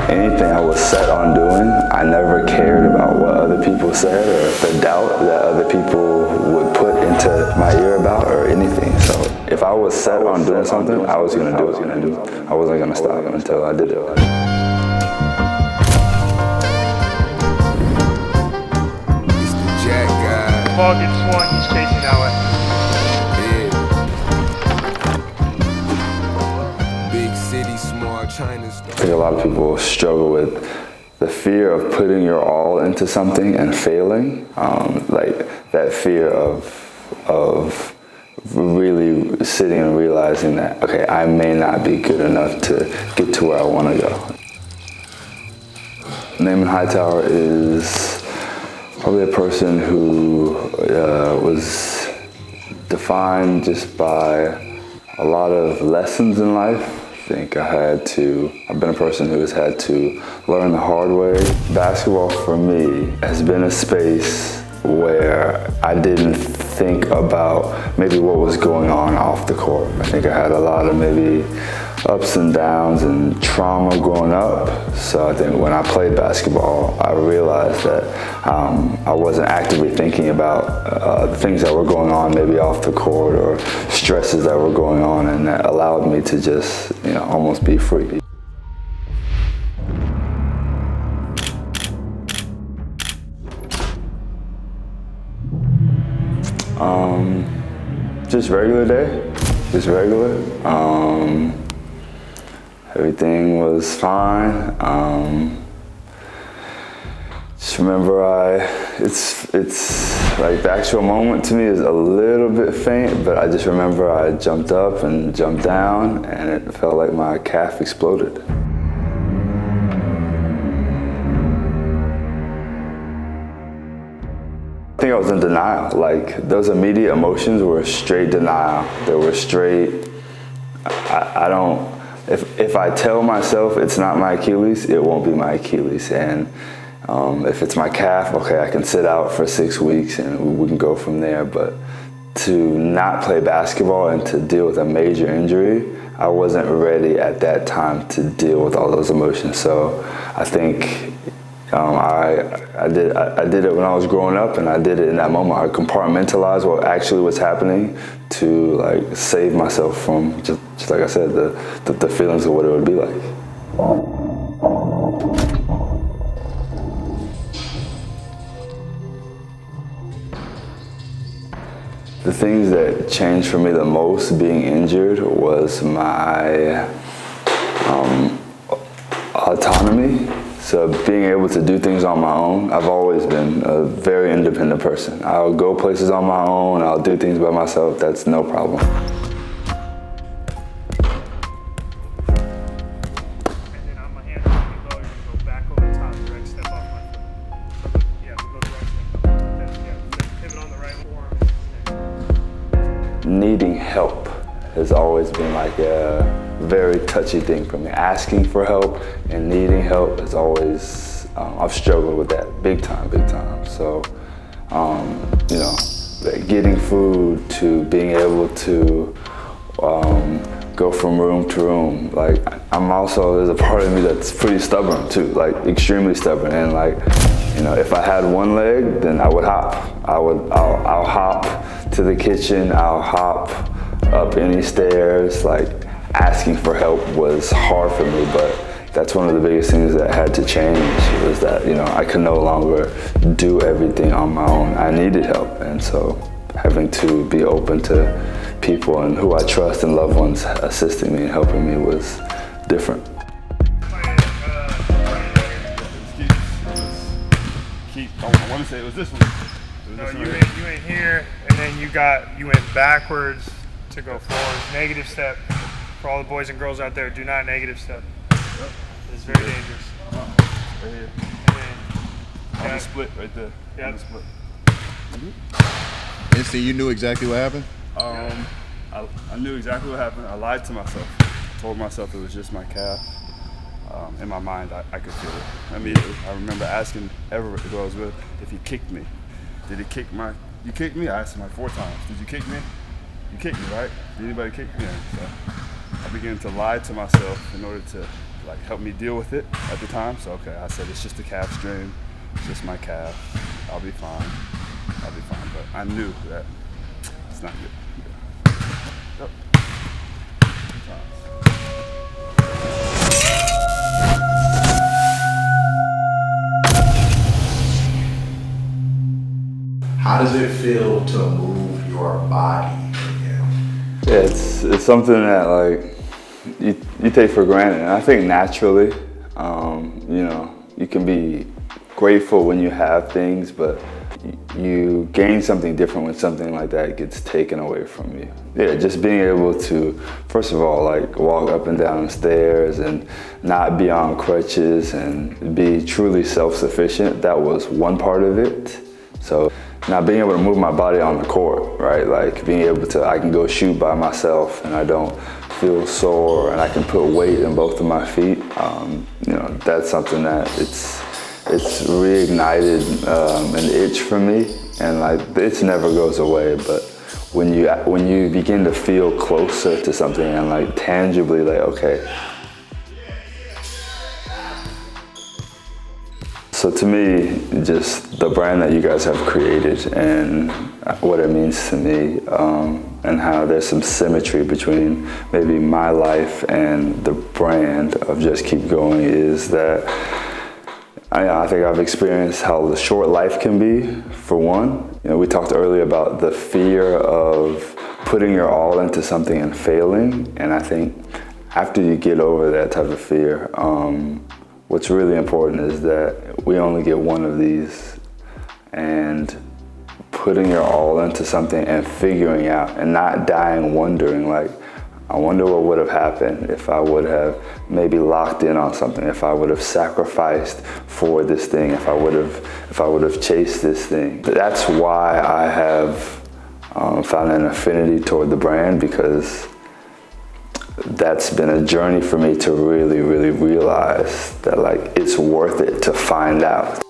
Anything I was set on doing, I never cared about what other people said or the doubt that other people would put into my ear about or anything. So if I was set on doing something, I was going to do it. And I wasn't going to stop until I did it. The ball gets swung, he's chasing that way. Big city, small China. I think a lot of people struggle with the fear of putting your all into something and failing. Like that fear of really sitting and realizing that, okay, I may not be good enough to get to where I want to go. Naaman Hightower is probably a person who was defined just by a lot of lessons in life. I think I've been a person who has had to learn the hard way. Basketball for me has been a space where I didn't think about maybe what was going on off the court. I think I had a lot of maybe ups and downs and trauma growing up. So I think when I played basketball, I realized that I wasn't actively thinking about the things that were going on maybe off the court or stresses that were going on, and that allowed me to just, almost be free. Just regular day, just regular. Everything was fine. Just remember it's like the actual moment to me is a little bit faint, but I just remember I jumped up and jumped down and it felt like my calf exploded. I think I was in denial. Like those immediate emotions were straight denial. They were straight, if I tell myself it's not my Achilles, it won't be my Achilles. And if it's my calf, okay, I can sit out for 6 weeks and we can go from there. But to not play basketball and to deal with a major injury, I wasn't ready at that time to deal with all those emotions. So I think I did it when I was growing up, and I did it in that moment. I compartmentalized what actually was happening to like save myself from just like I said, the feelings of what it would be like. The things that changed for me the most being injured was my autonomy. So being able to do things on my own. I've always been a very independent person. I'll go places on my own, I'll do things by myself, that's no problem. And then on my hands, you're going to go back over the top, direct step off my foot. Yeah, go direct step. Pivot on the right forearm. Needing help has always been like a very touchy thing for me. Asking for help and needing help is always, I've struggled with that big time. So, getting food to being able to go from room to room. Like there's a part of me that's pretty stubborn too, like extremely stubborn. And like, if I had one leg, then I would hop. I'll hop to the kitchen, I'll hop up any stairs. Like asking for help was hard for me, but that's one of the biggest things that had to change was that, I could no longer do everything on my own. I needed help, and so having to be open to people and who I trust and loved ones assisting me and helping me was different. I want to say it was this one. No, you went here, and then you went backwards to go forward. Negative step. For all the boys and girls out there, do not negative step. It's very dangerous. Right here. And then, On the split right there. Yeah. On the split. Instant, you knew exactly what happened? I knew exactly what happened. I lied to myself. Told myself it was just my calf. In my mind, I could feel it immediately. I remember asking Everett, who I was with, if he kicked me. Did he kick my? You kicked me? I asked him like 4 times. Did you kick me? You kicked me, right? Did anybody kick me? So I began to lie to myself in order to like help me deal with it at the time. So okay, I said it's just a calf strain, it's just my calf. I'll be fine. But I knew that it's not good. Yep. How does it feel to move your body again? Yeah, it's something that like you take for granted. And I think naturally, you know, you can be grateful when you have things, but you gain something different when something like that gets taken away from you. Yeah, just being able to, first of all, like walk up and down stairs and not be on crutches and be truly self-sufficient, that was one part of it. So now being able to move my body on the court, right? Like being able to, I can go shoot by myself and I don't feel sore and I can put weight in both of my feet. You know, that's something that it's reignited an itch for me, and like the itch never goes away. But when you begin to feel closer to something and like tangibly, like okay. So to me, just the brand that you guys have created and what it means to me, and how there's some symmetry between maybe my life and the brand of Just Keep Going, is that I think I've experienced how the short life can be, for one. You know, we talked earlier about the fear of putting your all into something and failing, and I think after you get over that type of fear, what's really important is that we only get one of these, and putting your all into something and figuring out and not dying wondering, like, I wonder what would have happened if I would have maybe locked in on something, if I would have sacrificed for this thing, if I would have chased this thing. That's why I have found an affinity toward the brand, because that's been a journey for me to really, really realize that like it's worth it to find out.